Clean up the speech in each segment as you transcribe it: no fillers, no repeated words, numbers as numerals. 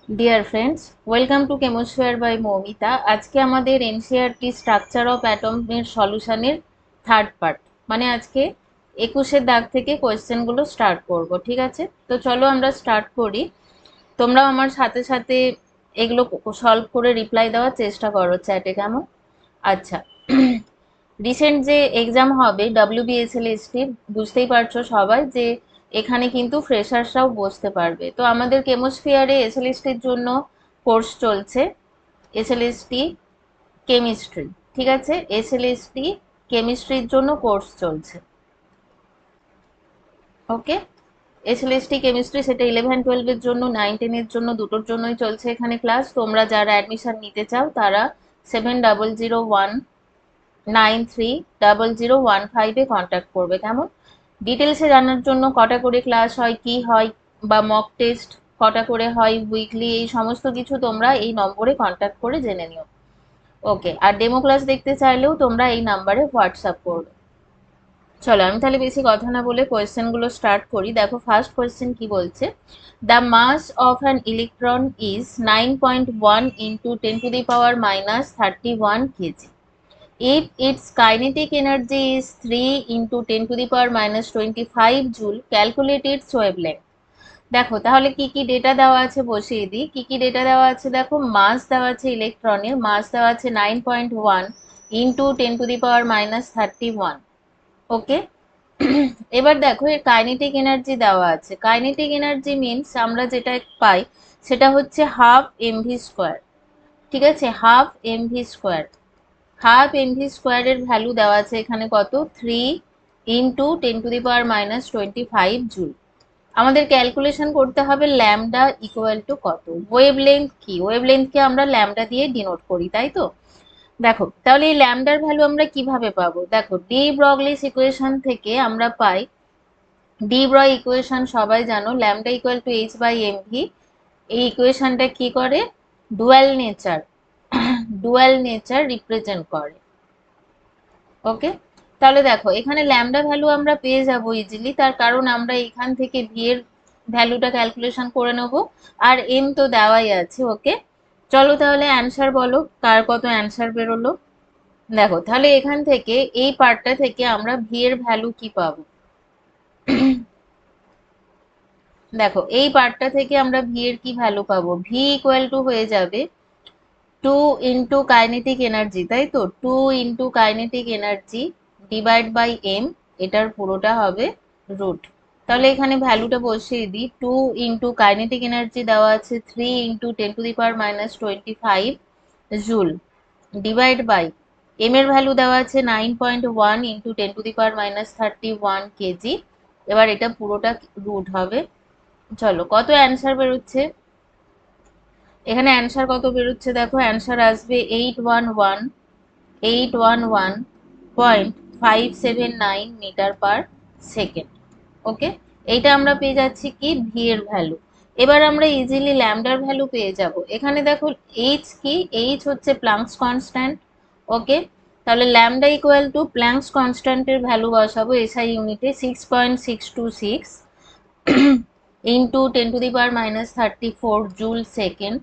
Deer friends, welcome to chemosphere by Moumita. আজকে আমাদের NCERT structure of অ্যাটমের সলিউশনের থার্ড পার্ট, মানে আজকে 21-এর দাগ থেকে কোয়েশ্চেনগুলো স্টার্ট করব। ঠিক আছে, তো চলো আমরা স্টার্ট করি। তোমরাও আমার সাথে সাথে এগুলো সলভ করে রিপ্লাই দেওয়ার চেষ্টা করো চ্যাটে, কেমন? আচ্ছা, রিসেন্ট যে এক্সাম হবে WBSLST, বুঝতেই পারছো সবাই যে এখানে কিন্তু ফ্রেশার্সরাও বসতে পারবে। তো আমাদের কেমোস্ফিয়ারে এসএলএসটির জন্য কোর্স চলছে, এসএলএসটি কেমিস্ট্রি। ঠিক আছে, এসএলএসটি কেমিস্ট্রির জন্য কোর্স চলছে। ওকে, এসএলএসটি কেমিস্ট্রি সেটা 11-12-এর জন্য, 9-10-এর জন্য, দুটোর জন্যই চলছে এখানে ক্লাস। তোমরা যারা অ্যাডমিশন নিতে চাও তারা 7001930015-এ কন্ট্যাক্ট করবে, কেমন? ডিটেলসে জানার জন্য কটা করে ক্লাস হয়, কি হয়, বা মক টেস্ট কটা করে হয় উইকলি, এই সমস্ত কিছু তোমরা এই নম্বরে কন্ট্যাক্ট করে জেনে নিও। ওকে, আর ডেমো ক্লাস দেখতে চাইলেও তোমরা এই নাম্বারে হোয়াটসঅ্যাপ করবে। চলো আমি তাহলে বেশি কথা না বলে কোয়েশ্চেনগুলো স্টার্ট করি। দেখো ফার্স্ট কোয়েশ্চেন কি বলছে। The mass of an electron is 9.1 into 10⁻³ kg. If its kinetic energy is 3 into 10⁻25 joule, calculate its wavelength. দেখো তাহলে কি কি ডেটা দেওয়া আছে বসিয়ে দিই। কি কি ডেটা দেওয়া আছে দেখো, মাস দেওয়া আছে, ইলেকট্রনের মাস দেওয়া আছে 9.1 ইন্টু 10⁻31। ওকে, এবার দেখো এর কাইনেটিক এনার্জি দেওয়া আছে। কাইনেটিক এনার্জি মিনস আমরা যেটা পাই সেটা হচ্ছে হাফ এমভি স্কোয়ার। ঠিক আছে, half MV square. Half MV স্কোয়ারের ভ্যালু দেওয়া আছে এখানে কত, 3 ইন্টু 10⁻25 জুল। আমাদের ক্যালকুলেশন করতে হবে ল্যামডা ইকুয়াল টু কত। ওয়েভ লেন্থ কি, ওয়েভ লেন্থকে আমরা ল্যামডা দিয়ে ডিনোট করি, তাই তো? দেখো তাহলে এই ল্যামডার ভ্যালু আমরা কিভাবে পাবো, দেখো ডি ব্রগলিস ইকুয়েশন থেকে আমরা পাই, ডি ব্রয় ইকুয়েশন সবাই জানো, lambda equal to H by MV. এই ইকুয়েশনটা কি করে, dual nature, dual nature represent করে। ওকে, তাহলে দেখো এখানে ল্যামডা ভ্যালু আমরা পেয়ে যাব ইজিলি, তার কারণ আমরা এখান থেকে ভি এর ভ্যালুটা ক্যালকুলেশন করে নেব, আর এম তো দেওয়াই আছে। ওকে, চলো তাহলে অ্যান্সার বলো, কার কত অ্যান্সার বেরোলো। দেখো তাহলে এখান থেকে এই পার্টটা থেকে আমরা ভি এর ভ্যালু কি পাবো, দেখো এই পার্টটা থেকে আমরা ভি এর কি ভ্যালু পাবো, ভি ইকুয়াল টু হয়ে যাবে 2 ইন্টু কাইনেটিক এনার্জি, তাই তো, 2 into kinetic energy divide by M, এটার পুরোটা হবে রুট। তাহলে এখানে ভ্যালুটা বসিয়ে দিই, 2 ইন্টু কাইনেটিক এনার্জি দেওয়া আছে 3 into 10⁻25 joule, divide by M এর ভ্যালু দেওয়া আছে 9.1 ইন্টু 10⁻31 কেজি। এবার এটা পুরোটা রুট হবে। চলো কত অ্যান্সার বেরোচ্ছে, এখানে অ্যান্সার কত বেরোচ্ছে দেখো, অ্যান্সার আসবে 811.579 মিটার পার সেকেন্ড। ওকে, এইটা আমরা পেয়ে যাচ্ছি কি, ভি এর ভ্যালু। এবার আমরা ইজিলি ল্যামডার ভ্যালু পেয়ে যাব। এখানে দেখো এইচ কি, এইচ হচ্ছে প্লাঙ্কস কনস্ট্যান্ট। ওকে, তাহলে ল্যামডা ইকুয়াল টু প্লাঙ্কস কনস্ট্যান্টের ভ্যালু বসাবো এসআই ইউনিটে 6.626 into 10⁻34 joule second,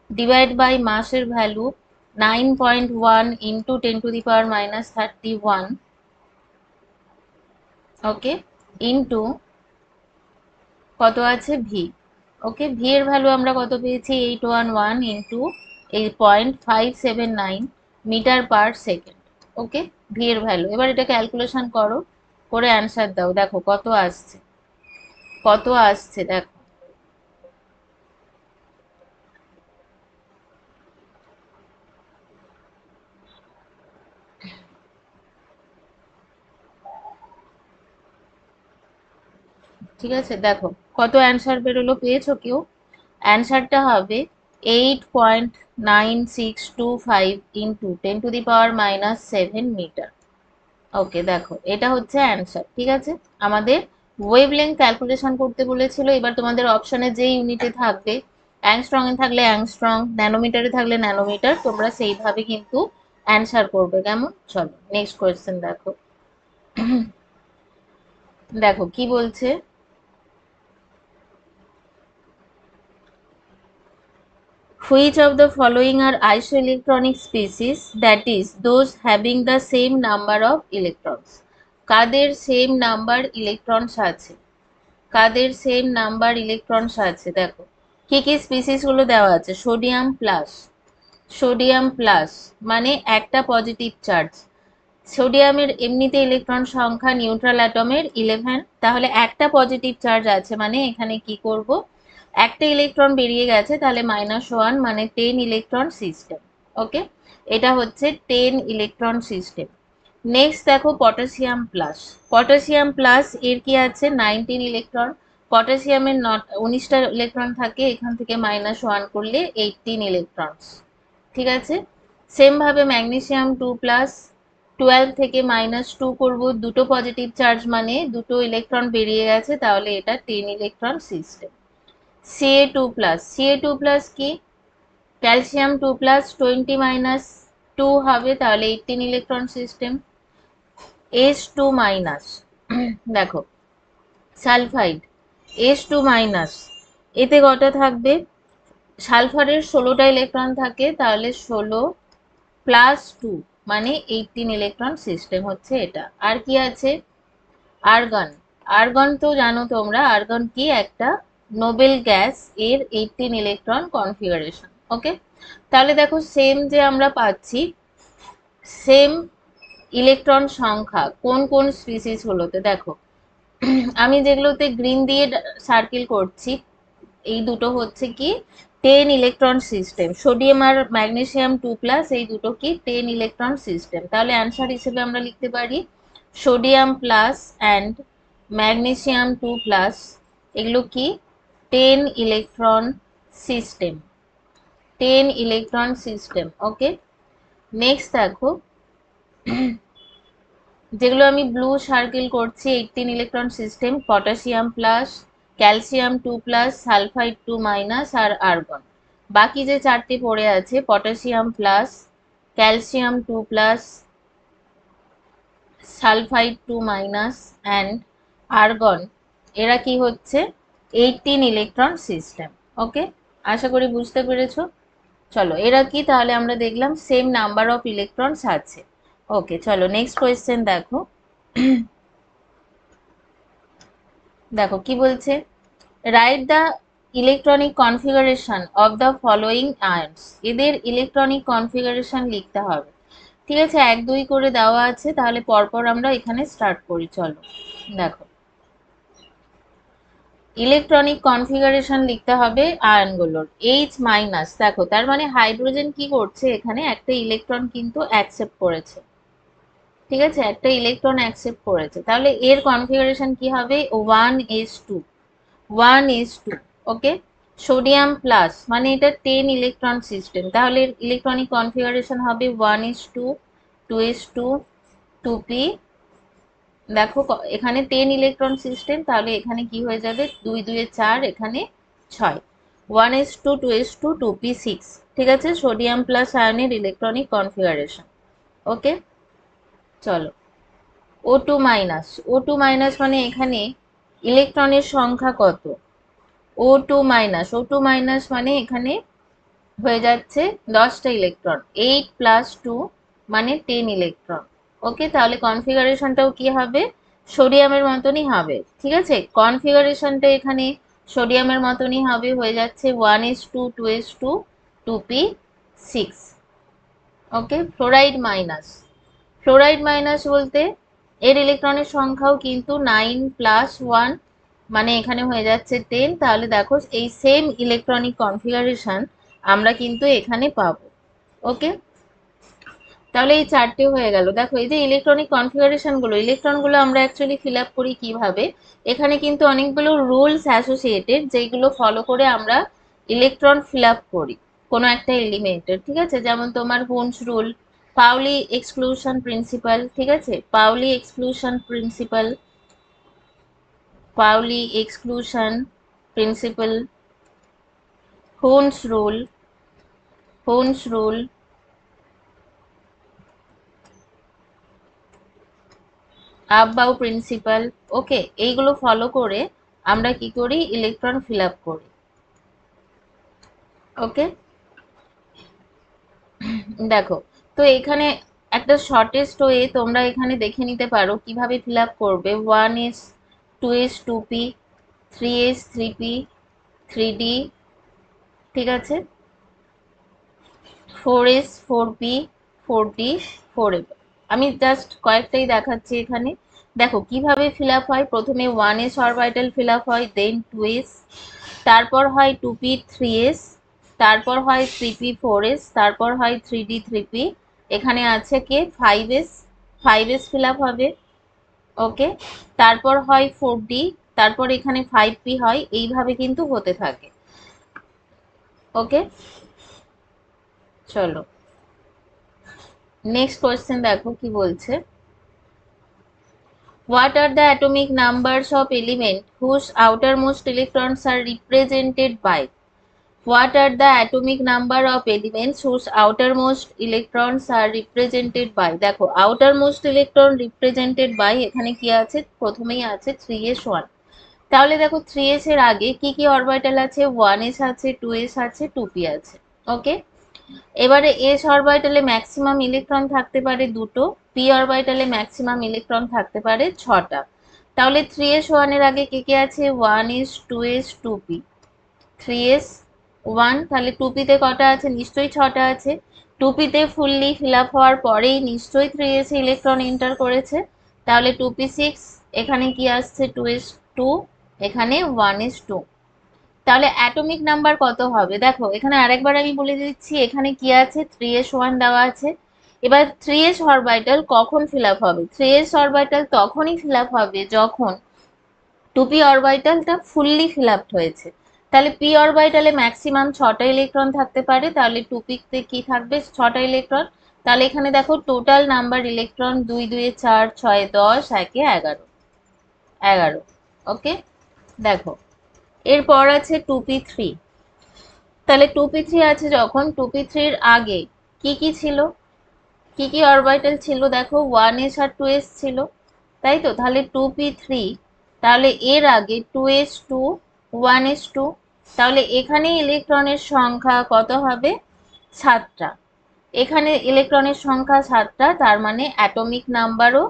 divide by মাসের ভ্যালু 9.1 ইন্টু 10⁻31। ওকে, ইন্টু কত আছে ভি। ওকে, ভি এর ভ্যালু আমরা কত পেয়েছি, 811 ইন্টু এই 0.579 metre per second. Okay, V এর ভ্যালু। এবার এটা ক্যালকুলেশন করো, করে অ্যান্সার দাও, দেখো কত আসছে, কত আসছে দেখো। ঠিক আছে, দেখো কত অ্যান্সার বেরোলো, পেয়েছো কেউ? অ্যান্সারটা হবে 8.9625 ইন্টু 10⁻⁻7 মিটার। ওকে, দেখো এটা হচ্ছে অ্যান্সার। ঠিক আছে, আমাদের ওয়েভ লেন্থ ক্যালকুলেশন করতে বলেছিল। এবার তোমাদের অপশনে যে ইউনিটে থাকবে, অ্যাংস্ট্রং এ থাকলে অ্যাংস্ট্রং, ন্যানোমিটারে থাকলে ন্যানোমিটার, তোমরা সেইভাবে কিন্তু অ্যান্সার করবে, কেমন? চলো নেক্সট কোয়েশ্চেন দেখো। দেখো কি বলছে, which of the following are isoelectronic species, that is those having the same number of electrons? কাদের সেম নাম্বার ইলেকট্রনস আছে, কাদের সেম নাম্বার ইলেকট্রনস আছে, দেখো কি কি স্পিসিস গুলো দেওয়া আছে। সোডিয়াম প্লাস, সোডিয়াম প্লাস মানে একটা পজিটিভ চার্জ। সোডিয়ামের এমনিতে ইলেকট্রন সংখ্যা নিউট্রাল অ্যাটমের 11, তাহলে একটা পজিটিভ চার্জ আছে মানে এখানে কি করব, একটা ইলেকট্রন বেরিয়ে গেছে, তাহলে -1 মানে 10 ইলেকট্রন সিস্টেম। ওকে, এটা হচ্ছে 10 ইলেকট্রন সিস্টেম। নেক্সট দেখো পটাশিয়াম প্লাস, পটাশিয়াম প্লাস এর কি আছে 19 ইলেকট্রন, পটাশিয়ামের 19টা ইলেকট্রন থাকে, এখান থেকে -1 করলে 18 ইলেকট্রনস। ঠিক আছে, সেম ভাবে ম্যাগনেসিয়াম 2 প্লাস, 12 থেকে -2 করব, দুটো পজিটিভ চার্জ মানে দুটো ইলেকট্রন বেরিয়ে গেছে, তাহলে এটা 10 electron system. Ca2 plus, Ca2 plus কি, ক্যালসিয়াম 2 প্লাস 20 - 2 হবে, তাহলে 18 ইলেকট্রন সিস্টেম। H2 মাইনাস, দেখো সালফাইড H2 মাইনাস, এতে কটা থাকবে, সালফারের 16টা ইলেকট্রন থাকে, তাহলে 16 + 2 মানে 18 ইলেকট্রন সিস্টেম হচ্ছে এটা। আর কি আছে, আর্গন, আর্গন তো জানো তোমরা, আর্গন কি একটা নোবেল গ্যাস, এর 18 ইলেকট্রন কনফিগারেশন। ওকে, তাহলে দেখো সেম যে আমরা পাচ্ছি, সেম ইলেকট্রন সংখ্যা কোন কোন স্পিসিস গুলোতে, দেখো আমি যেগুলোতে গ্রিন দিয়ে সার্কেল করছি, এই দুটো হচ্ছে কি 10 ইলেকট্রন সিস্টেম, সোডিয়াম আর ম্যাগনেসিয়াম 2 প্লাস, এই দুটো কি 10 ইলেকট্রন সিস্টেম। তাহলে অ্যান্সার হিসেবে আমরা লিখতে পারি sodium plus and magnesium 2 plus, এগুলো কি 10 electron system, 10 electron system. Okay, next দেখো যেগুলো আমি ব্লু সার্কেল করছি 18 electron system, potassium plus, calcium 2 plus, sulphide 2 minus আর আর্গন। বাকি যে চারটে পড়ে আছে potassium plus, calcium 2 plus, sulphide 2 minus and argon, এরা কি হচ্ছে 18 ইলেকট্রন সিস্টেম। ওকে, আশা করি বুঝতে পেরেছো। চলো এরা কি, তাহলে আমরা দেখলাম সেম নাম্বার অফ ইলেকট্রনস আছে। ওকে, চলো নেক্সট কোয়েশ্চেন দেখো। দেখো কি বলছে, write the electronic configuration of the following আয়ন্স, এদের ইলেকট্রনিক কনফিগারেশন লিখতে হবে। ঠিক আছে, 1 2 করে দেওয়া আছে, তাহলে পরপর আমরা এখানে স্টার্ট করি। চলো দেখো ইলেকট্রনিক কনফিগারেশন লিখতে হবে আয়নগুলোর। H মাইনাস, দেখো তার মানে হাইড্রোজেন কি করছে, এখানে একটা ইলেকট্রন কিন্তু অ্যাকসেপ্ট করেছে। ঠিক আছে, একটা ইলেকট্রন অ্যাকসেপ্ট করেছে, তাহলে এর কনফিগারেশন কি হবে 1s2, 1s2। ওকে, সোডিয়াম প্লাস মানে এটা 10 ইলেকট্রন সিস্টেম, তাহলে ইলেকট্রনিক কনফিগারেশন হবে 1s2, 2s2, 2p। দেখো এখানে 10 ইলেকট্রন সিস্টেম, তাহলে এখানে কি হয়ে যাবে 2 2 4, এখানে 6, 1s2, 2s2, 2p 6। ঠিক আছে, সোডিয়াম প্লাস আয়নের ইলেকট্রনিক কনফিগারেশন। ওকে, চলো O2 মাইনাস, O2 মাইনাস মানে এখানে ইলেকট্রনের সংখ্যা কত, O2 মাইনাস, O2 মাইনাস মানে এখানে হয়ে যাচ্ছে 10টা ইলেকট্রন, 8 + 2 মানে 10 ইলেকট্রন। ওকে, তাহলে কনফিগারেশনটাও কি হবে সোডিয়ামের মতনই হবে। ঠিক আছে, কনফিগারেশনটা এখানে সোডিয়ামের মতনই হবে, হয়ে যাচ্ছে 1s2, 2s2, 2p 6। ওকে, ফ্লোরাইড মাইনাস, ফ্লোরাইড মাইনাস বলতে এর ইলেকট্রনের সংখ্যাও কিন্তু 9 + 1 মানে এখানে হয়ে যাচ্ছে 10, তাহলে দেখো এই সেম ইলেকট্রনিক কনফিগারেশন আমরা কিন্তু এখানে পাবো। ওকে, তাহলে এই চারটে হয়ে গেল। দেখো এই যে ইলেকট্রনিক কনফিগারেশন গুলো, ইলেকট্রন গুলো আমরা অ্যাকচুয়ালি ফিল আপ করি কিভাবে, এখানে কিন্তু অনেকগুলো রুলস অ্যাসোসিয়েটেড যেগুলো ফলো করে আমরা ইলেকট্রন ফিল আপ করি কোনো একটা এলিমেন্টের। ঠিক আছে, যেমন তোমার Hund's rule, Pauli exclusion principle, ঠিক আছে, Pauli exclusion principle, Pauli exclusion principle, Hund's rule, Hund's rule, Aufbau principle. Okay, এইগুলো ফলো করে আমরা কি করি ইলেকট্রন ফিল আপ করি। ওকে, দেখো, তো এখানে একটা শর্টেস্ট ওয়ে তোমরা এখানে দেখে নিতে পারো কিভাবে ফিল আপ করবে। 1s 2s 2p, 3s 3p 3d, ঠিক আছে, 4s 4p 4d 4f। আমি জাস্ট কয়েকটাই দেখাচ্ছি এখানে। দেখো কিভাবে ফিল আপ হয়। প্রথমে 1s অরবিটাল ফিল আপ হয়, দেন 2s, তারপর হয় 2p 3s, তারপর হয় 3p 4s, তারপর হয় 3d 3p, এখানে আছে কে 5s, 5s ফিল আপ হবে, ওকে, তারপর হয় 4d, তারপর এখানে 5p হয়, এইভাবে কিন্তু হতে থাকে, ওকে। চলো নেক্সট কোয়েশ্চেন দেখো কি বলছে। What are the atomic numbers of element whose outermost electrons are represented by? What are the atomic number of elements whose outermost electrons are represented by? দেখো outermost electron represented by এখানে কি আছে, প্রথমেই আছে 3s1। তাহলে দেখো 3s এর আগে কি কি অরবিটাল আছে, 1s আছে, 2s আছে, 2p আছে, ওকে। এবারে এস অরবিটালে ম্যাক্সিমাম ইলেকট্রন থাকতে পারে দুটো, পি অরবিটালে ম্যাক্সিমাম ইলেকট্রন থাকতে পারে ছটা। তাহলে 3s1 এর আগে কে কে আছে, 1s 2s 2p, 3s 1, তাহলে 2p তে কটা আছে, নিশ্চয়ই ছটা আছে। 2p তে ফুললি ফিল আপ হওয়ার পরেই নিশ্চয়ই 3s ইলেকট্রন এন্টার করেছে, তাহলে 2p 6, এখানে কি আসছে 2s 2, এখানে 1s 2। তাহলে অ্যাটমিক নাম্বার কত হবে, দেখো এখানে আরেকবার আমি বলে দিচ্ছি, এখানে কি আছে 3s1 দেওয়া আছে। এবার 3s অরবিটাল কখন ফিল আপ হবে, 3s অরবিটাল তখনই ফিল আপ হবে যখন 2p অরবিটালটা ফুললি ফিল আপ হয়েছে। তাহলে p অরবিটালে ম্যাক্সিমাম ছটা ইলেকট্রন থাকতে পারে, তাহলে 2p তে কি থাকবে, ছটা ইলেকট্রন। তাহলে এখানে দেখো টোটাল নাম্বার ইলেকট্রন 2 2 4 6 10 1 11, 11, ওকে। দেখো এরপর আছে 2p3। তাহলে 2p3 আছে যখন, 2p3 এর আগে কি কি ছিল, কি কি অরবিটাল ছিল, দেখো 1s আর 2s ছিল, তাই তো। তাহলে 2p3, তাহলে এর আগে 2s2 1s2, তাহলে এখানে ইলেকট্রনের সংখ্যা কত হবে, 7টা। এখানে ইলেকট্রনের সংখ্যা 7টা, তার মানে অ্যাটমিক নাম্বারও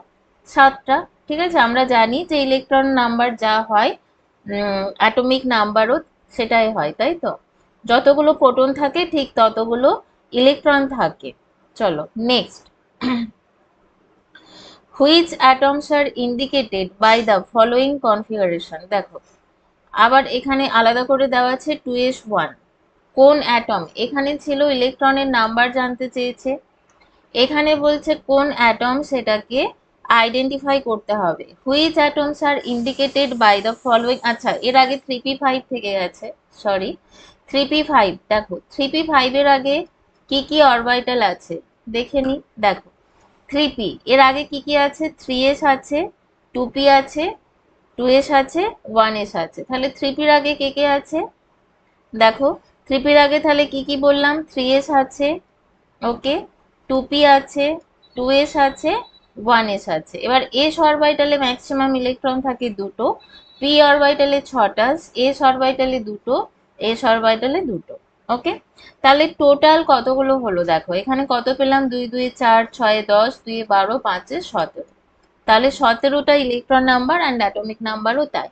7টা। ঠিক আছে, আমরা জানি যে ইলেকট্রন নাম্বার যা হয় অ্যাটমিক নাম্বারও সেটাই হয়, তাই তো। যতগুলো প্রোটন থাকে ঠিক ততগুলো ইলেকট্রন থাকে। চলো next. Which atoms are indicated by the following configuration. দেখো আবার এখানে আলাদা করে দেওয়া আছে 2s1, কোন অ্যাটম, এখানে ছিল ইলেকট্রনের নাম্বার জানতে চেয়েছে, এখানে বলছে কোন অ্যাটম সেটাকে আইডেন্টিফাই করতে হবে। Which atoms are indicated by the following, আচ্ছা এর আগে 3p5 থেকে গেছে, সরি 3p5। দেখো 3p5 এর আগে কি কি অরবিটাল আছে দেখে নি। দেখো 3p এর আগে কি কি আছে, 3s আছে, 2p আছে, 2s আছে, 1s আছে। তাহলে 3p এর আগে কে কে আছে, দেখো 3p এর আগে তাহলে কি কি বললাম, 3s আছে, ওকে, 2p আছে, 2s আছে, 1s আছে। এবার s অরবিটালে ম্যাক্সিমাম ইলেকট্রন থাকে দুটো, p অরবিটালে 6টা, s অরবিটালে দুটো, s অরবিটালে দুটো, ওকে। তাহলে টোটাল কতগুলো হলো, দেখো এখানে কত পেলাম, 2 2 4 6 10, 2 12, 5 17, তাহলে 17টা ইলেকট্রন নাম্বার অ্যান্ড অ্যাটমিক নাম্বারও তাই।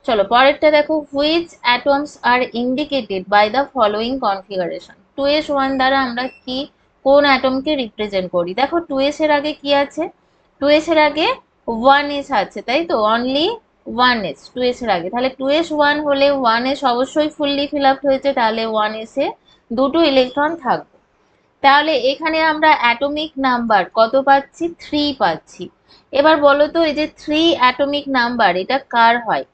চলো পরেরটা দেখো, which atoms are indicated by the following configuration. 2s1 দ্বারা আমরা কি কোন অ্যাটমকে রিপ্রেজেন্ট করি, দেখো 2s এর আগে কি আছে, 2s এর আগে 1s আছে, তাই তো, অনলি 1s 2s এর আগে। তাহলে 2s1 হলে 1s অবশ্যই ফুললি ফিল আপ হয়েছে, তাহলে 1s এ দুটো ইলেকট্রন থাকবে। তাহলে এখানে আমরা অ্যাটমিক নাম্বার কত পাচ্ছি, 3 পাচ্ছি। এবার বলো তো এই যে 3 অ্যাটমিক নাম্বার এটা কার হয়,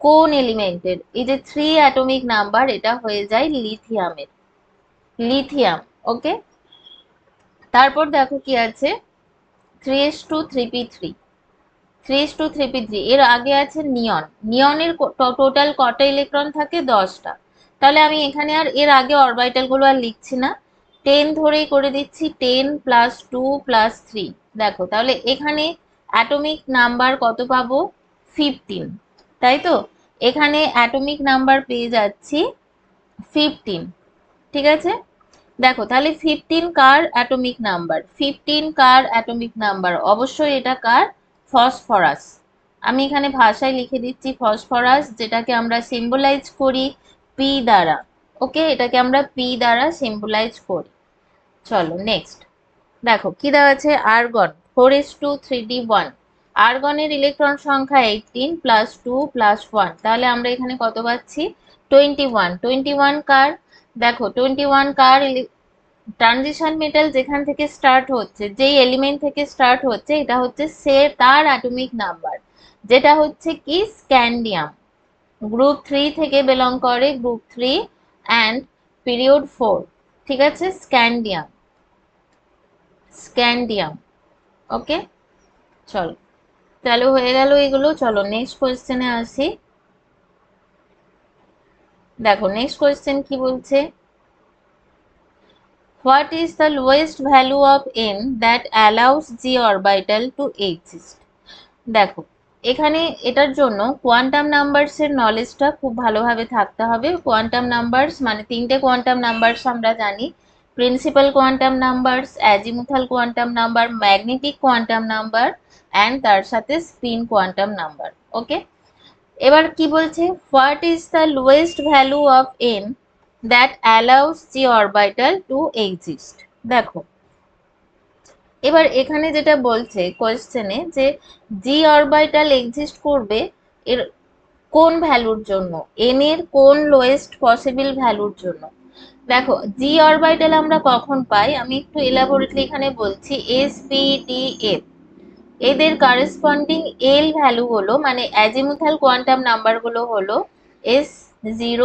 কোন এলিমেন্টের, এই যে 3 অ্যাটমিক নাম্বার এটা হয়ে যায় লিথিয়ামের, লিথিয়াম, ওকে। তারপর দেখো কি আছে, 3s2 3p3, 3s2 3p3 এর আগে আছে নিয়ন, নিয়নের টোটাল কটা ইলেকট্রন থাকে, 10টা। তাহলে আমি এখানে আর এর আগে অরবিটাল গুলো আর লিখছি না, 10 ধরেই করে দিচ্ছি, 10 প্লাস 2 প্লাস 3। দেখো তাহলে এখানে অ্যাটমিক নাম্বার কত পাবো, 15, তাই তো। এখানে অ্যাটমিক নাম্বার পেয়ে যাচ্ছি 15, ঠিক আছে। দেখো তাহলে 15 কার অ্যাটমিক নাম্বার, 15 কার অ্যাটমিক নাম্বার, অবশ্যই এটা কার, ফসফরাস। আমি এখানে ভাষায় লিখে দিচ্ছি ফসফরাস, যেটাকে আমরা সিম্বলাইজ করি পি দ্বারা। ওকে, এটাকে আমরা পি দ্বারা সিম্বলাইজ করি। চলো নেক্সট দেখো কি দেওয়া আছে, আর্গন 4:3D1। আর্গনের ইলেকট্রন সংখ্যা 18 প্লাস 2 প্লাস 1, তাহলে আমরা এখানে কত পাচ্ছি, 21। 21 কার, দেখো 21 কার ট্রানজিশন মেটাল যেখান থেকে স্টার্ট হচ্ছে, যেই এলিমেন্ট থেকে স্টার্ট হচ্ছে, এটা হচ্ছে সে তার অ্যাটমিক নাম্বার, যেটা হচ্ছে কি স্ক্যান্ডিয়াম। গ্রুপ 3 থেকে বিলং করে, গ্রুপ 3 অ্যান্ড পিরিয়ড 4। ঠিক আছে, স্ক্যান্ডিয়াম, স্ক্যান্ডিয়াম। ওকে, চলো তাহলে হয়ে গেল এগুলো। চলো নেক্সট কোয়েশ্চেনে আসি। দেখো নেক্সট কোয়েশ্চেন কি বলছে, what is the lowest value of n that allows G orbital to exist. দেখো এখানে এটার জন্য কোয়ান্টাম নাম্বারসের নলেজটা খুব ভালোভাবে থাকতে হবে। কোয়ান্টাম নাম্বারস মানে তিনটে কোয়ান্টাম নাম্বারস আমরা জানি, principal quantum numbers, azimuthal quantum number, magnetic quantum number and তার সাথে স্পিন কোয়ান্টাম নাম্বার। ওকে, এবার কি বলছে, what is the lowest value of n that allows G orbital to exist. দেখো এবার এখানে যেটা বলছে কোয়েশ্চেনে, যে জি অরবিটাল এক্সিস্ট করবে এর কোন ভ্যালুর জন্য, এন এর কোন লোয়েস্ট পসিবল ভ্যালুর জন্য। দেখো জি অরবিটাল আমরা কখন পাই, আমি একটু এলাবোরেটলি এখানে বলছি, এস পি ডি এফ, এদের কারেসপন্ডিং এল ভ্যালু হলো, মানে অ্যাজিমুথাল কোয়ান্টাম নাম্বার গুলো হলো S0,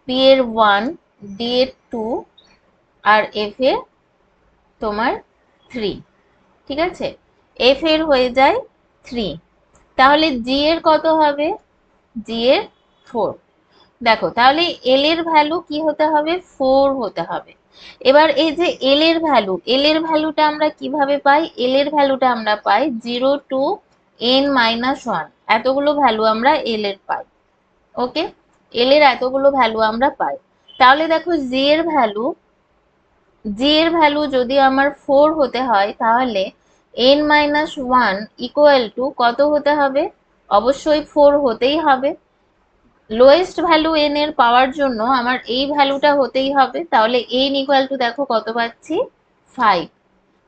পি এর 1, ডি এর 2 আর এফ এর তোমার 3। ঠিক আছে, এফ এর হয়ে যায় 3, তাহলে জি এর কত হবে, জি এর 4। দেখো তাহলে এল এর ভ্যালু কি হতে হবে, 4 হতে হবে। এবার এই যে এল এর ভ্যালু, এল এর ভ্যালুটা আমরা কিভাবে পাই, এল এর ভ্যালুটা আমরা পাই 0 টু n-1, এতগুলো ভ্যালু আমরা এল এর পাই। ওকে, এল এর এতগুলো ভ্যালু আমরা পাই। তাহলে দেখো জি এর ভ্যালু, জি এর ভ্যালু যদি আমার 4 হতে হয়, তাহলে n-1 ইকুয়াল টু কত হতে হবে, অবশ্যই 4 হতেই হবে। লোয়েস্ট ভ্যালু এন এর পাওয়ার জন্য আমার এই ভ্যালুটা হতেই হবে, তাহলে এন ইকুয়াল টু দেখো কত পাচ্ছি, 5।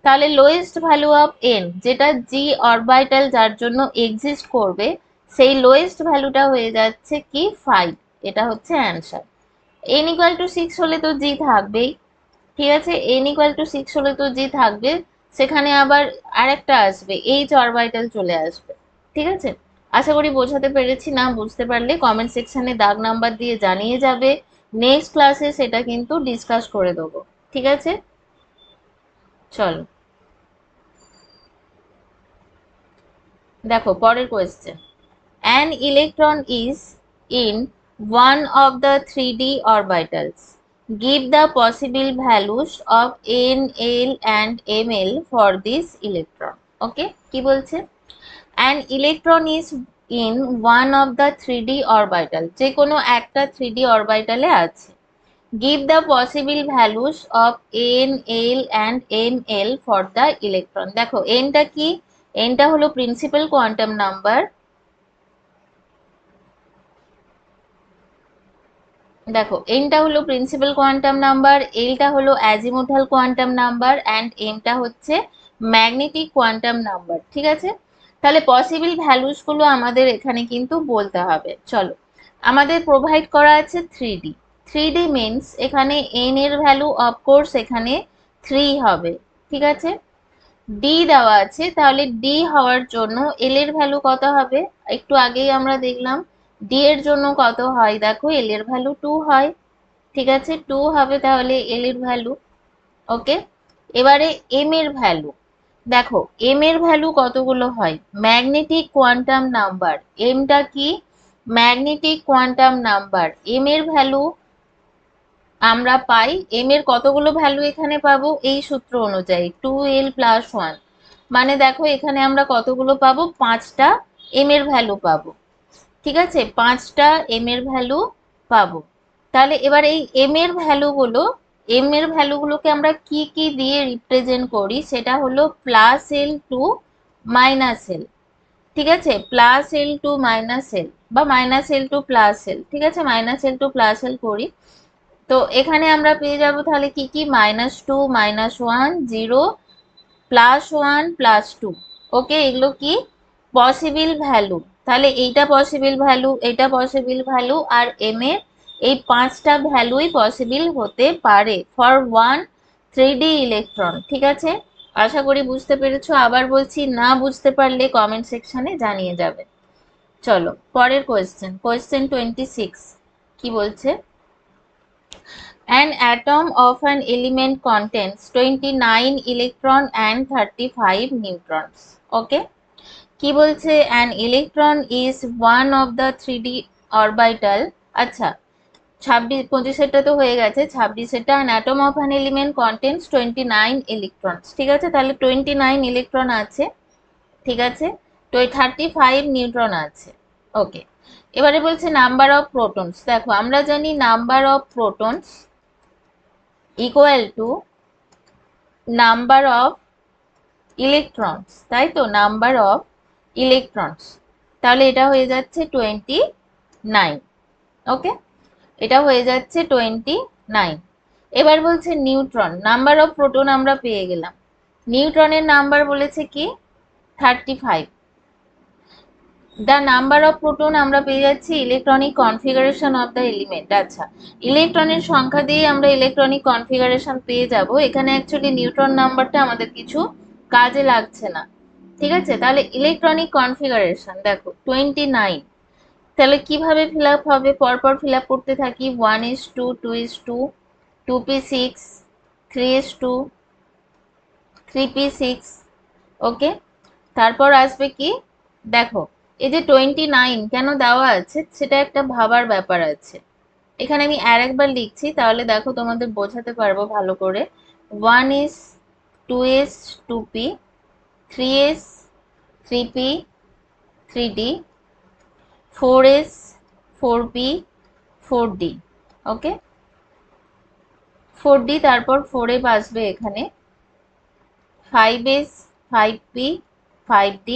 তাহলে লোয়েস্ট ভ্যালু অফ এন, যেটা জি অরবিটাল যার জন্য এক্সিস্ট করবে, সেই লোয়েস্ট ভ্যালুটা হয়ে যাচ্ছে কি 5। এটা হচ্ছে অ্যান্সার। এন ইকুয়াল টু 6 হলে তো জি থাকবেই। ঠিক আছে, এন ইকুয়াল টু 6 হলে তো জি থাকবে, সেখানে আবার আরেকটা আসবে, এইচ অরবিটাল চলে আসবে। ঠিক আছে, আশা করি বোঝাতে পেরেছি। না বুঝতে পারলে কমেন্ট সেকশনে দাগ নাম্বার দিয়ে জানিয়ে যাবে, নেক্সট ক্লাসে সেটা কিন্তু ডিসকাস করে দেবো। ঠিক আছে, চলো দেখো পরের question, an electron is in one of the 3D orbitals, give the possible values of n, l and ml for this electron. Okay, কি বলছে, an electron is in one of the 3D orbital, যে কোনো একটা 3D অরবিটালে আছে, give the possible values of n, l and ml for the electron। দেখো n টা কি, n টা হলো প্রিন্সিপাল কোয়ান্টাম নাম্বার। দেখো এনটা হলো প্রিন্সিপাল কোয়ান্টাম নাম্বার, এলটা হলো অ্যাজিমুথাল কোয়ান্টাম নাম্বার অ্যান্ড এমটা হচ্ছে ম্যাগনেটিক কোয়ান্টাম নাম্বার। ঠিক আছে, তাহলে পসিবল ভ্যালুস গুলো আমাদের এখানে কিন্তু বলতে হবে। চলো, আমাদের প্রোভাইড করা আছে 3D। 3D মিনস এখানে এন এর ভ্যালু অফকোর্স এখানে 3 হবে। ঠিক আছে, ডি দেওয়া আছে, তাহলে ডি হওয়ার জন্য এল এর ভ্যালু কত হবে, একটু আগেই আমরা দেখলাম ডি এর জন্য কত হয়, দেখো এল এর ভ্যালু 2 হয়। ঠিক আছে, 2 হবে তাহলে এল এর ভ্যালু। ওকে, এবারে এম এর ভ্যালু, দেখো এম এর ভ্যালু কতগুলো হয়, ম্যাগনেটিক কোয়ান্টাম নাম্বার, এমটা কি ম্যাগনেটিক কোয়ান্টাম নাম্বার, এম এর ভ্যালু আমরা পাই, এম এর কতগুলো ভ্যালু এখানে পাবো, এই সূত্র অনুযায়ী 2l+1, মানে দেখো এখানে আমরা কতগুলো পাবো, 5টা এম এর ভ্যালু পাবো। ঠিক আছে, 5টা এম এর ভ্যালু পাবো। তাহলে এবার এই এম এর ভ্যালু গুলো এম এর ভ্যালুগুলোকে আমরা কি কি দিয়ে রিপ্রেজেন্ট করি, সেটা হলো plus L two minus L, ঠিক আছে, plus L two minus L বা minus L two plus L, ঠিক আছে, minus L two plus L করি। তো এখানে আমরা পেয়ে যাব তাহলে কি কি, -2, -1, 0, +1, +2, ওকে, এগুলো কি পসিবল ভ্যালু। তাহলে এইটা পসিবল ভ্যালু, এটা পসিবল ভ্যালু, আর এম এর এই 5টা ভ্যালুই পসিবল হতে পারে ফর ওয়ান 3D ইলেকট্রন, ঠিক আছে। আশা করি বুঝতে পেরেছো। আবার বলছি, না বুঝতে পারলে কমেন্ট সেকশনে জানিয়ে যাবে। চলো পরের কোয়েশ্চেন, কোয়েশ্চেন 26 কি বলছে, an atom of an element contains 29 electron and 35 neutrons, okay, কি বলছে, an electron is one of the 3D orbital, আচ্ছা 25 তো হয়ে গেছে, 26 an atom of an element contains 29 electrons, ঠিক আছে, তাহলে 29 ইলেকট্রন আছে, ঠিক আছে, তো 35 নিউট্রন আছে, ওকে। এবারে বলছে নাম্বার অফ প্রোটনস, দেখো আমরা জানি number of protons equal to number of electrons, তাই তো, নাম্বার অফ ইলেকট্রনস, তাহলে এটা হয়ে যাচ্ছে 29, ওকে, এটা হয়ে যাচ্ছে 29। এবার বলছে নিউট্রন, নাম্বার অফ প্রোটন আমরা পেয়ে গেলাম, নিউট্রনের নাম্বার বলেছে কি 35, দ্য নাম্বার অফ প্রোটন আমরা পেয়ে যাচ্ছি electronic configuration of the element, আচ্ছা ইলেকট্রনের সংখ্যা দিয়ে আমরা ইলেকট্রনিক কনফিগারেশন পেয়ে যাব, এখানে অ্যাকচুয়ালি নিউট্রন নাম্বারটা আমাদের কিছু কাজে লাগছে না, ঠিক আছে। তাহলে ইলেকট্রনিক কনফিগারেশন দেখো 29, তাহলে কিভাবে ফিল আপ হবে, পরপর ফিল আপ করতে থাকি, 1:2, 2:2, 2p6, 3:2, 3p6, ওকে। তারপর আসবে কি, দেখো এই যে 29 কেন দেওয়া আছে সেটা একটা ভাবার ব্যাপার আছে, এখানে আমি আর একবার লিখছি তাহলে দেখো তোমাদের বোঝাতে পারবো ভালো করে। 1s, 2s, 2p, 3s, 3p, 3d, 4s, 4p, 4d, ওকে, 4d, তারপর 4f আসবে এখানে, 5s, 5p, 5d,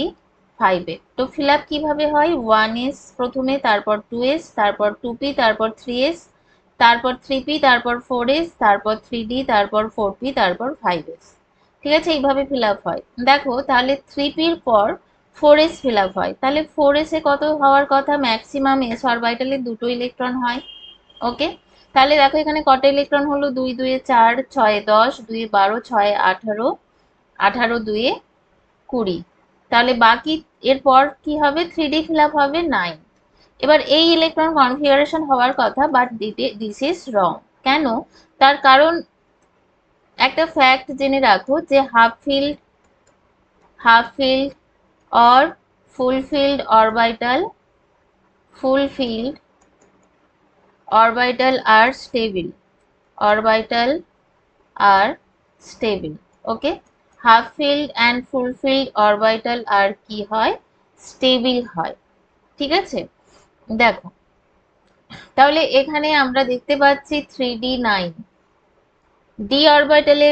5f। তো ফিল আপ কিভাবে হয়, 1s প্রথমে, তারপর 2s, তারপর 2p, তারপর 3s, তারপর 3p, তারপর 4s, তারপর 3d, তারপর 4p, তারপর 5s, ঠিক আছে, এইভাবে ফিল আপ হয়। দেখো তাহলে 3p এর পর 4s ফিল আপ হয়, তাহলে 4s এ কত হওয়ার কথা, ম্যাক্সিমাম s অরবিটালে 2টো ইলেকট্রন হয়, ওকে। তাহলে দেখো এখানে কটা ইলেকট্রন হলো, 2 2 4, 6 10, 2 12, 6 18, 18 2 20, তাহলে বাকি এরপর কি হবে, 3D ফিল আপ হবে 9। এবার এই ইলেকট্রন কনফিগারেশন হওয়ার কথা, বাট দিস ইজ রং, কেন, তার কারণ একটা ফ্যাক্ট জেনে রাখো যে half filled or full filled orbital আর স্টেবল, অরবিটাল আর stable, okay, half filled and full filled orbital আর কি হয়, স্টেবল হয়, ঠিক আছে। দেখো তাহলে এখানে আমরা দেখতে পাচ্ছি 3d9, ডি অরবিটালে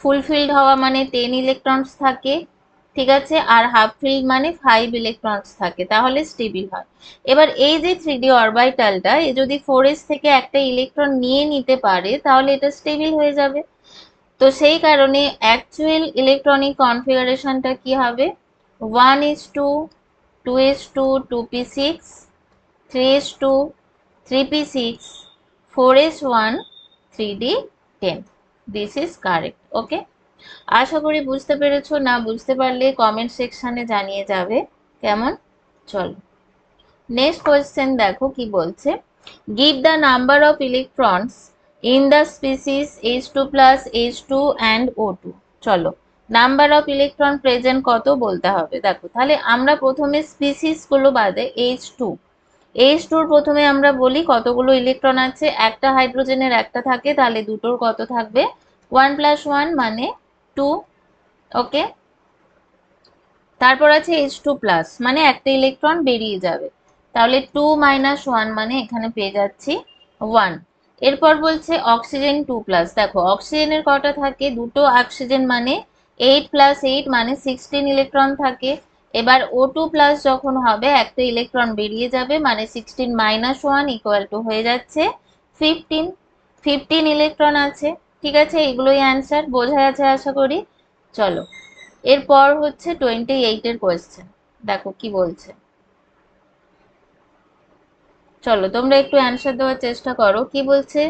ফুলফিল্ড হওয়া মানে 10 ইলেকট্রনস থাকে, ঠিক আছে, আর হাফ ফিল্ড মানে 5 ইলেকট্রনস থাকে, তাহলে স্টেবল হয়। এবার এই যে 3d অরবিটালটা এ যদি 4s থেকে একটা ইলেকট্রন নিয়ে নিতে পারে তাহলে এটা স্টেবল হয়ে যাবে। তো সেই কারণে অ্যাকচুয়াল ইলেকট্রনিক কনফিগারেশনটা কি হবে, 1:2, 2:2, 2p6, 3:2, 3p6, 4s1, 3d10, this is correct, okay. আশা করি বুঝতে পেরেছো, না বুঝতে পারলে কমেন্ট সেকশনে জানিয়ে যাবে, কেমন। চলো নেক্সট কোয়েশ্চেন দেখো কি বলছে, give the number of electrons in the species H2 plus H2 and O2, চলো নাম্বার অফ ইলেকট্রন প্রেজেন্ট কত বলতে হবে। দেখো তাহলে আমরা প্রথমে স্পিসিস গুলো বাদে H2 প্রথমে আমরা বলি কতগুলো ইলেকট্রন আছে, একটা হাইড্রোজেনের একটা থাকে, তাহলে দুটোর কত থাকবে, 1 + 1 মানে 2, ওকে। তারপর আছে H2 প্লাস মানে একটা ইলেকট্রন বেরিয়ে যাবে, তাহলে 2 - 1 মানে এখানে পেয়ে যাচ্ছি 1। এরপর বলছে অক্সিজেন 2+, দেখো অক্সিজেনের কটা থাকে, দুটো অক্সিজেন মানে 8+8 মানে 16 ইলেকট্রন থাকে। এবার O2+ যখন হবে একটা ইলেকট্রন বেরিয়ে যাবে, মানে 16 - 1 = হয়ে যাচ্ছে 15। 15 ইলেকট্রন আছে। ঠিক আছে, এগুলোই অ্যান্সার, বোঝা যাচ্ছে আশা করি। চলো, এরপর হচ্ছে 28 এর কোয়েশ্চেন, দেখো কি বলছে। চলো তোমরা একটু অ্যান্সার দেওয়ার চেষ্টা করো। কি বলছে,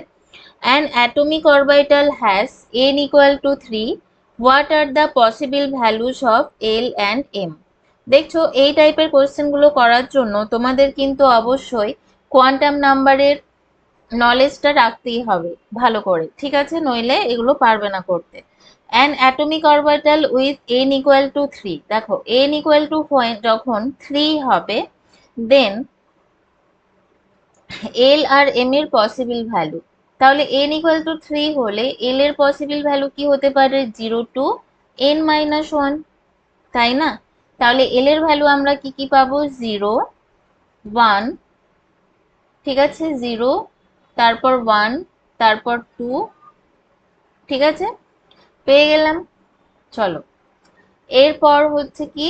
an atomic orbital has n = 3, what are the possible values of L and M? দেখছো, এই টাইপের কোয়েশ্চেন গুলো করার জন্য তোমাদের কিন্তু অবশ্যই কোয়ান্টাম নাম্বারের নলেজটা রাখতেই হবে ভালো করে, ঠিক আছে, নইলে এগুলো পারবে না করতে। an atomic orbital with n = 3, দেখো n = যখন 3 হবে, দেন এল আর এম এর পসিবল ভ্যালু, তাহলে n = 3 হলে এল এর পসিবল ভ্যালু কি হতে পারে, 0 to n-1, তাই না? তাহলে এল এর ভ্যালু আমরা কি কি পাবো, 0, 1, ঠিক আছে, 0, তারপর 1, তারপর 2, ঠিক আছে, পেয়ে গেলাম। চলো, এরপর হচ্ছে কি,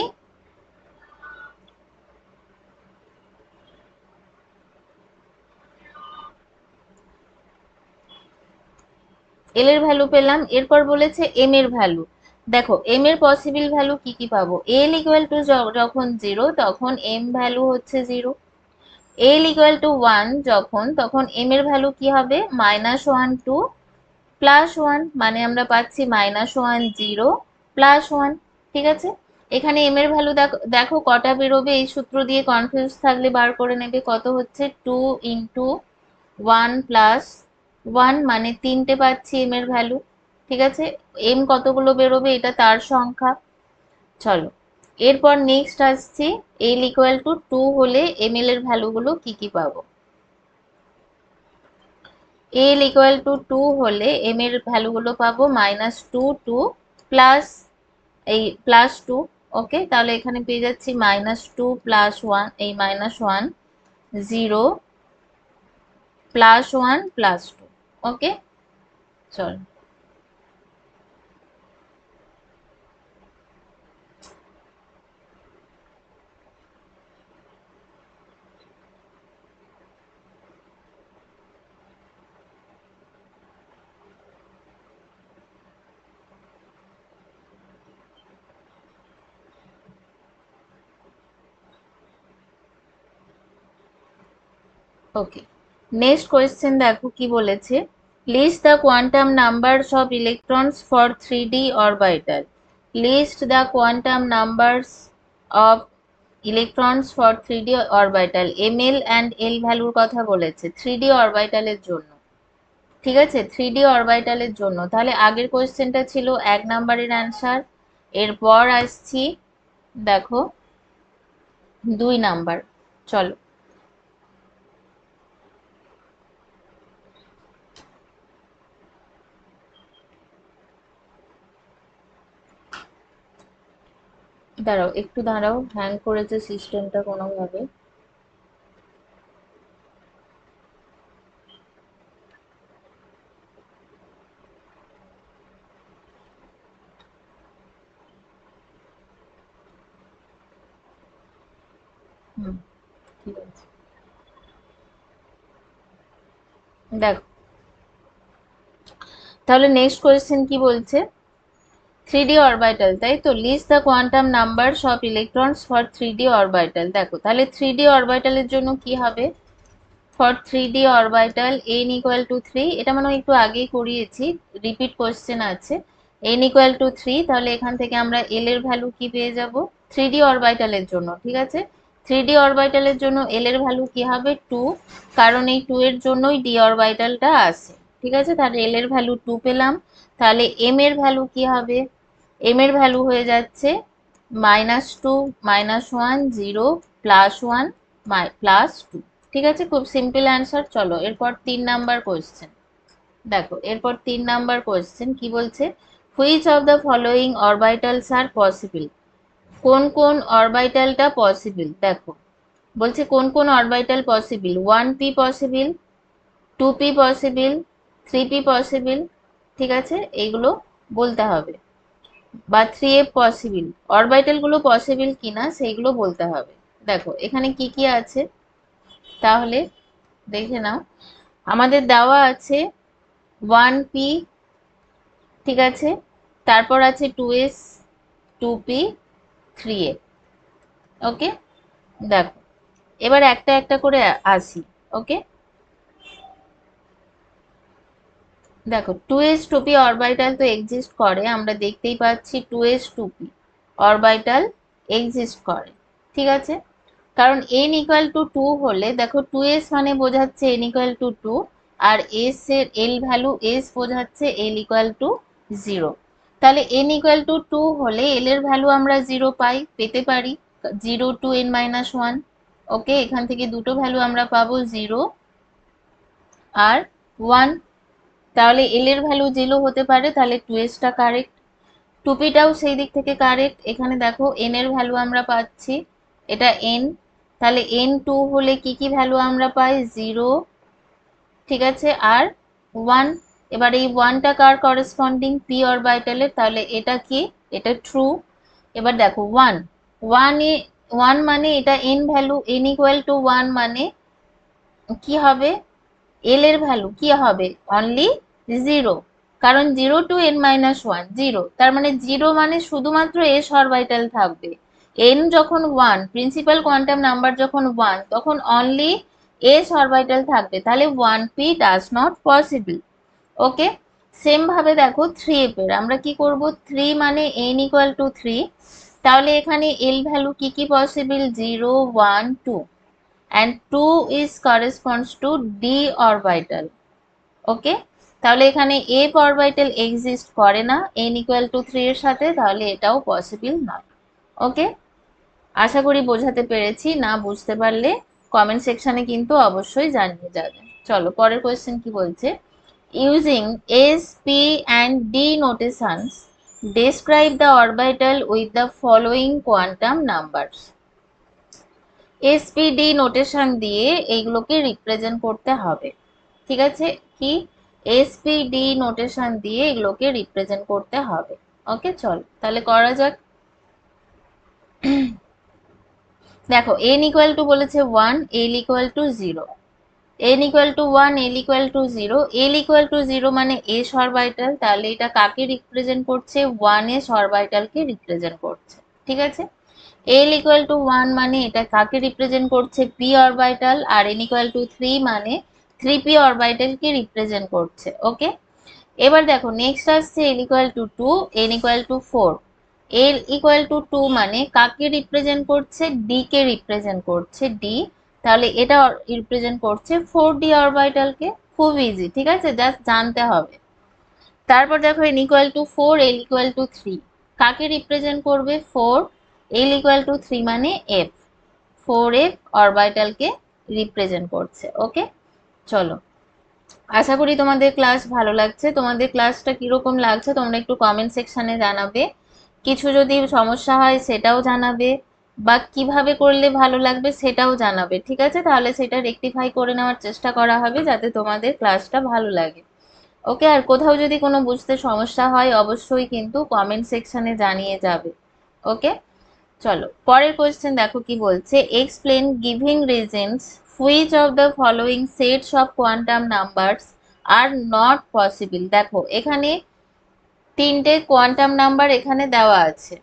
এল এর ভ্যালু পেলাম, এরপর বলেছে এম এর ভ্যালু। দেখো এম এর পসিবল ভ্যালু কি কি পাবো, এল ইকুয়াল টু যখন 0 তখন এম ভ্যালু হচ্ছে 0, এল ইকুয়াল টু 1 যখন, তখন এম এর ভ্যালু কি হবে, -1 টু +1, মানে আমরা পাচ্ছি -1, 0, +1, ঠিক আছে। এখানে এম এর ভ্যালু দেখো দেখো কটা বেরোবে, এই সূত্র দিয়ে কনফিউজ থাকলে বার করে নেবে, কত হচ্ছে 2 × 1 + 1, মানে 3টে পাচ্ছি এম এর ভ্যালু, ঠিক আছে। এম কতগুলো বেরোবে এটা তার সংখ্যা। চলো, এরপর নেক্সট আসছি, এল ইকুয়াল টু 2 হলে এম এল এর ভ্যালুগুলো কি কি পাবো, এল ইকুয়াল টু 2 হলে এম এর ভ্যালুগুলো পাবো -2 টু প্লাস এই +2, ওকে, তাহলে এখানে পেয়ে যাচ্ছি -2 + 1, এই -1, 0, +1 +2, ওকে। চল, ওকে, নেক্সট কোয়েশ্চেন দেখো কি বলেছে, list the quantum numbers of electrons for 3D orbital, list the quantum numbers of electrons for 3D orbital, M L and L ভ্যালুর কথা বলেছে 3D অরবিটালের জন্য, ঠিক আছে, 3D অরবিটালের জন্য। তাহলে আগের কোয়েশ্চেনটা ছিল 1 নাম্বারের অ্যান্সার, এরপর আসছি দেখো 2 নাম্বার। চলো, দাঁড়াও একটু দাঁড়াও, হ্যাং করেছে সিস্টেমটা কোনোভাবে। হুম, ঠিক আছে, দেখো তাহলে নেক্সট কোয়েশ্চেন কি বলছে, 3D অরবিটাল, তাই তো, list the quantum numbers of electrons for 3D orbital. দেখো তাহলে 3D অরবিটালের জন্য কি হবে, ফর 3D অরবিটাল n = 3, এটা মনে হয় একটু আগেই করিয়েছি, রিপিট কোয়েশ্চেন আছে, n = 3, তাহলে এখান থেকে আমরা এল এর ভ্যালু কি পেয়ে যাব 3D অরবিটালের জন্য, ঠিক আছে। 3D অরবিটালের জন্য এল এর ভ্যালু কি হবে 2, কারণ এই 2 এর জন্যই ডি অরবিটালটা আসে, ঠিক আছে, তাহলে এল এর ভ্যালু 2 পেলাম। তাহলে এম এর ভ্যালু কি হবে, এম এর ভ্যালু হয়ে যাচ্ছে -2, -1, 0, +1, +2, ঠিক আছে, খুব সিম্পল অ্যান্সার। চলো এরপর 3 নাম্বার কোয়েশ্চেন, দেখো এরপর 3 নাম্বার কোয়েশ্চেন কি বলছে, which of the following orbitals are possible, কোন কোন অরবিটালটা পসিবল, দেখো বলছে কোন কোন orbital possible, 1p possible, 2p possible, 3p possible, ঠিক আছে, এইগুলো বলতে হবে, বা 3f পসিবল, অরবিটাল গুলো পসিবল কিনা সেইগুলো বলতে হবে। দেখো এখানে কি কি আছে তাহলে দেখে নাও। আমাদের দেওয়া আছে 1p, ঠিক আছে, তারপর আছে 2s, 2p, 3a। ওকে, দেখো এবার একটা একটা করে আসি। ওকে, দেখো 2s 2p অরবিটাল তো এক্সিস্ট করে, আমরা দেখতেই পাচ্ছি 2s 2p অরবিটাল এক্সিস্ট করে, ঠিক আছে, কারণ n ইকুয়াল টু 2 হলে দেখো 2s মানে বোঝাচ্ছে n ইকুয়াল টু 2, আর s এর l ভ্যালু s বোঝাচ্ছে l ইকুয়াল টু 0। তাহলে n ইকুয়াল টু 2 হলে l এর ভ্যালু আমরা 0 পেতে পারি, 0 টু n মাইনাস 1। ওকে, এখান থেকে দুটো ভ্যালু আমরা পাবো 0 আর 1। তাহলে এল এর ভ্যালু 0 হতে পারে, তাহলে 2s টা কারেক্ট। 2p টাও সেই দিক থেকে কারেক্ট। এখানে দেখো n এর ভ্যালু আমরা পাচ্ছি, এটা n, তাহলে n 2 হলে কি কি ভ্যালু আমরা পাই, 0, ঠিক আছে, আর 1। এবার এই 1 টা কার করেসপন্ডিং, p অরবিটালের, তাহলে এটা কি, এটা ট্রু। এবার দেখো 1, 1 মানে এটা n value, n equal two 1 মানে কি হবে, এল এর ভ্যালু কি হবে, অনলি 0, কারণ 0 টু n মাইনাস 1 0, তার মানে 0 মানে শুধুমাত্র s অরবিটাল থাকবে। n যখন 1, প্রিন্সিপাল কোয়ান্টাম নাম্বার যখন 1, তখন অনলি s অরবিটাল থাকবে, তাহলে 1p does not possible. Okay, same ভাবে দেখো 3f এর আমরা কি করব, 3 মানে n ইকুয়াল টু 3, তাহলে এখানে l ভ্যালু কি কি possible, 0 1 2, and 2 is corresponds to d orbital। ওকে, তাহলে এখানে f অরবিটাল এক্সিস্ট করে না n ইকুয়াল টু 3 এর সাথে, তাহলে এটাও পসিবল নয়। ওকে, আশা করি বোঝাতে পেরেছি, না বুঝতে পারলে কমেন্ট সেকশনে কিন্তু অবশ্যই জানিয়ে যাবে। চলো পরের কোয়েশ্চেন কি বলছে, using s p and d notations describe the orbital with the following quantum numbers। SPD notation দিয়ে এইগুলোকে রিপ্রেজেন্ট করতে হবে, ঠিক আছে, কি, এসপিডি নোটেশন দিয়ে এগুলোকে রিপ্রেজেন্ট করতে হবে। ওকে, চল তাহলে করা যাক। দেখো n ইকুয়াল টু বলেছে 1, l equal to 0, n equal two 1, l equal to 0, l equal to 0 মানে s অরবিটাল, তাহলে এটা কাকে রিপ্রেজেন্ট করছে, 1s অরবিটালকে রিপ্রেজেন্ট করছে, ঠিক আছে। l ইকুয়াল টু 1 মানে এটা কাকে রিপ্রেজেন্ট করছে, p অরবিটাল, আর n ইকুয়াল টু 3 মানে 3p অরবিটালকে রিপ্রেজেন্ট করছে। ওকে, এবার দেখো নেক্সট আসছে l equal to 2, n equal two 4। l equal to 2 মানে কাকে রিপ্রেজেন্ট করছে, d কে রিপ্রেজেন্ট করছে, d, তাহলে এটা রিপ্রেজেন্ট করছে 4d অরবিটালকে। খুব ইজি, ঠিক আছে, জাস্ট জানতে হবে। তারপর দেখো n equal two 4, l equal to 3, কাকে রিপ্রেজেন্ট করবে, 4, l ইকুয়াল টু 3 মানে f, 4f অরবিটালকে রিপ্রেজেন্ট করছে। ওকে, চলো, আশা করি তোমাদের ক্লাস ভালো লাগছে। তোমাদের ক্লাসটা কিরকম লাগছে তোমরা একটু কমেন্ট সেকশনে জানাবে, কিছু যদি সমস্যা হয় সেটাও জানাবে, বা কিভাবে করলে ভালো লাগবে সেটাও জানাবে, ঠিক আছে, তাহলে সেটা রেকটিফাই করে নেওয়ার চেষ্টা করা হবে যাতে তোমাদের ক্লাসটা ভালো লাগে। ওকে, আর কোথাও যদি কোনো বুঝতে সমস্যা হয় অবশ্যই কিন্তু কমেন্ট সেকশনে জানিয়ে যাবে। ওকে, চলো পরের কোয়েশ্চেন দেখো কি বলছে, explain giving reasons which of the following sets of quantum numbers are not possible. দেখো এখানে তিনটে কোয়ান্টাম নাম্বার এখানে দেওয়া আছে,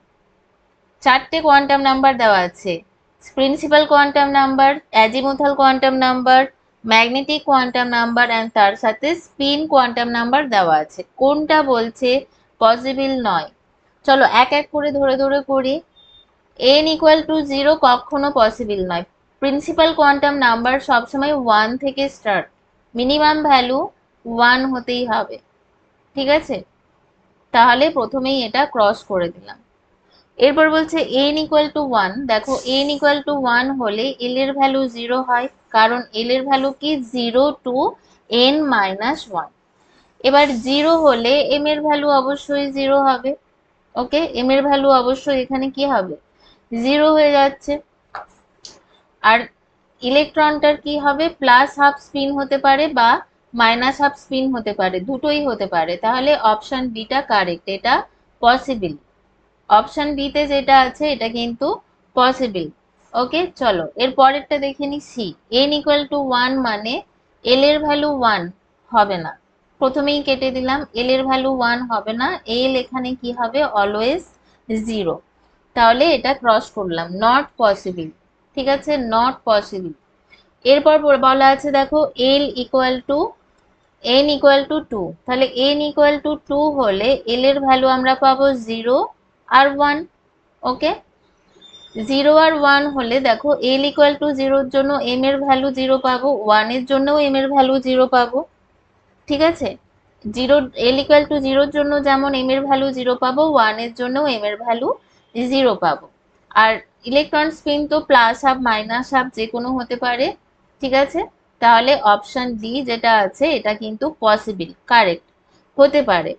চারটে কোয়ান্টাম নাম্বার দেওয়া আছে, principal quantum number, azimuthal quantum number, magnetic quantum number, and তার সাথে স্পিন কোয়ান্টাম নাম্বার দেওয়া আছে। কোনটা বলছে পসিবল নয়, চলো এক এক করে ধরে ধরে করি। n ইকুয়াল টু 0 কখনো পসিবল নয়, প্রিন্সিপাল কোয়ান্টাম নাম্বার সবসময় 1 থেকে স্টার্ট, মিনিমাম ভ্যালু 1 হতেই হবে, ঠিক আছে, তাহলে প্রথমেই এটা ক্রস করে দিলাম। এরপর বলছে n ইকুয়াল টু 1, দেখো n ইকুয়াল টু 1 হলে l এর ভ্যালু 0 হয়, কারণ l এর ভ্যালু কি, 0 টু n মাইনাস 1। এবার 0 হলে m এর ভ্যালু অবশ্যই 0 হবে। ওকে, m এর ভ্যালু অবশ্যই এখানে কি হবে, 0 হয়ে যাচ্ছে। আর ইলেকট্রনটার কি হবে, প্লাস হাফ স্পিন হতে পারে বা মাইনাস হাফ স্পিন হতে পারে, দুটোই হতে পারে, তাহলে অপশন বিটা কারেক্ট, এটা পসিবল। অপশন বিতে যেটা আছে এটা কিন্তু পসিবল। ওকে, চলো এর পরেরটা দেখে নি। সি এন ইকুয়াল টু 1 মানে এল এর ভ্যালু 1 হবে না, প্রথমেই কেটে দিলাম, এল এর ভ্যালু 1 হবে না, এল এখানে কি হবে, অলওয়েজ 0, তাহলে এটা ক্রস করলাম, নট পসিবল। ঠিক আছে, নট পসিবল। এরপর বলা আছে দেখো L equal to N equal to 2, তাহলে এন ইকুয়াল টু 2 হলে এল এর ভ্যালু আমরা পাবো 0 আর 1। ওকে, 0 আর 1 হলে দেখো এল ইকুয়াল টু 0 জন্য এম এর ভ্যালু 0 পাবো, 1 এর জন্যও এম এর ভ্যালু 0 পাবো। ঠিক আছে, 0 এল ইকুয়াল টু 0 জন্য যেমন এম এর ভ্যালু 0 পাবো, 1 এর জন্যও এম এর ভ্যালু 0 পাবো। আর ইলেকট্রন স্পিন তো প্লাস হাফ মাইনাস হাফ যে কোনো হতে পারে। ঠিক আছে, তাহলে অপশন ডি যেটা আছে এটা কিন্তু পসিবল, কারেক্ট হতে পারে।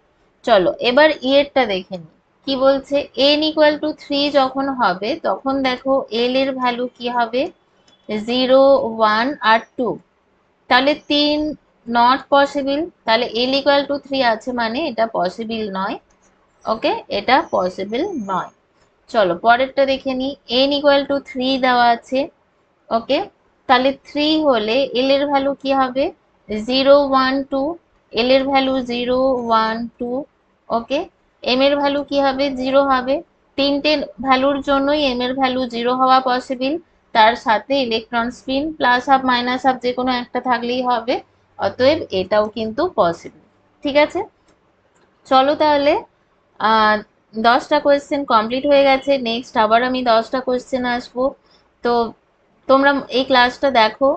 চলো এবার এরটা দেখে নিই কি বলছে। এন ইকুয়াল টু 3 যখন হবে তখন দেখো এল এর ভ্যালু কি হবে, 0 1 আর 2, তাহলে 3 নট পসিবল, তাহলে এল ইকুয়াল টু 3 আছে মানে এটা পসিবল নয়। ওকে, এটা পসিবল নয়। চলো পরেরটা দেখে নিই। এন ইকুয়াল টু 3 দেওয়া আছে। ওকে, তাহলে 3 হলে এল এর ভ্যালু কি হবে, 0 1 2, এল এর ভ্যালু 0 1 2। ওকে, এম এর ভ্যালু কি হবে, 0 হবে, তিনটে ভ্যালুর জন্যই এম এর ভ্যালু 0 হওয়া পসিবল, তার সাথে electron spin plus half minus half যে কোনো একটা থাকলেই হবে, অতএব এটাও কিন্তু পসিবল। ঠিক আছে, চলো তাহলে 10টা কোয়েশ্চেন কমপ্লিট হয়ে গেছে, নেক্সট আবার আমি 10টা কোয়েশ্চেন আসবো। তো তোমরা এই ক্লাসটা দেখো,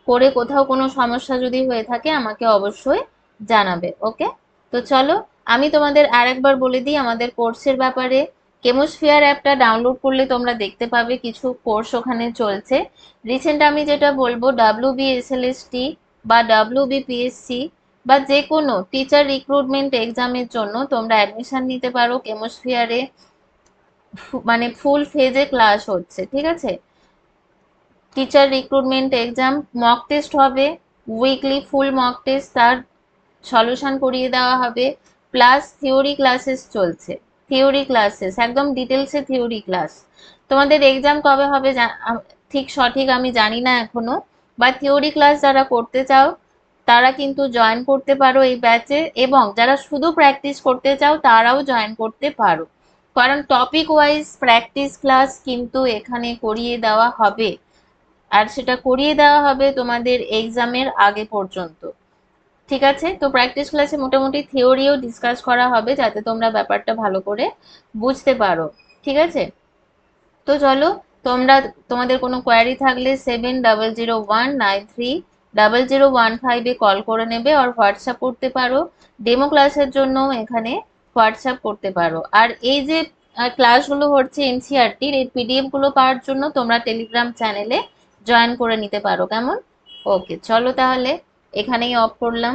করে কোথাও কোনো সমস্যা যদি হয়ে থাকে আমাকে অবশ্যই জানাবে। ওকে, তো চলো আমি তোমাদের আর একবার বলে দিই আমাদের কোর্সের ব্যাপারে। কেমোস্ফিয়ার অ্যাপটা ডাউনলোড করলে তোমরা দেখতে পাবে কিছু কোর্স ওখানে চলছে। রিসেন্ট আমি যেটা বলবো, WBSLST বা WBPSC বা যে কোনো টিচার রিক্রুটমেন্ট এক্সামের জন্য তোমরা অ্যাডমিশন নিতে পারো কেমোস্ফিয়ারে, মানে ফুল ফেজে ক্লাস হচ্ছে। ঠিক আছে, teacher recruitment exam, mock test হবে উইকলি, ফুল মক টেস্ট, তার সলিউশন করিয়ে দেওয়া হবে, প্লাস থিওরি ক্লাসেস চলছে, থিওরি ক্লাসেস একদম ডিটেলসে থিওরি ক্লাস। তোমাদের এক্সাম কবে হবে ঠিক সঠিক আমি জানি না এখনো, বা থিওরি ক্লাস যারা করতে চাও তারা কিন্তু জয়েন করতে পারো এই ব্যাচে, এবং যারা শুধু প্র্যাকটিস করতে চাও তারাও জয়েন করতে পারো, কারণ টপিক ওয়াইজ প্র্যাকটিস ক্লাস কিন্তু এখানে করিয়ে দেওয়া হবে, আর সেটা করিয়ে দেওয়া হবে তোমাদের এক্সামের আগে পর্যন্ত। ঠিক আছে, তো প্র্যাকটিস ক্লাসে মোটামুটি থিওরিও ডিসকাস করা হবে যাতে তোমরা ব্যাপারটা ভালো করে বুঝতে পারো। ঠিক আছে, তো চলো তোমরা, তোমাদের কোনো কোয়ারি থাকলে 7001930015 কল করে নেবে, আর হোয়াটসঅ্যাপ করতে পারো, ডেমো ক্লাসের জন্য এখানে হোয়াটসঅ্যাপ করতে পারো। আর এই যে ক্লাসগুলো হচ্ছে এনসিইআরটির, এই পিডিএফ গুলো পাওয়ার জন্য তোমরা টেলিগ্রাম চ্যানেলে জয়েন করে নিতে পারো, কেমন? ওকে, চলো তাহলে এখানেই অফ করলাম।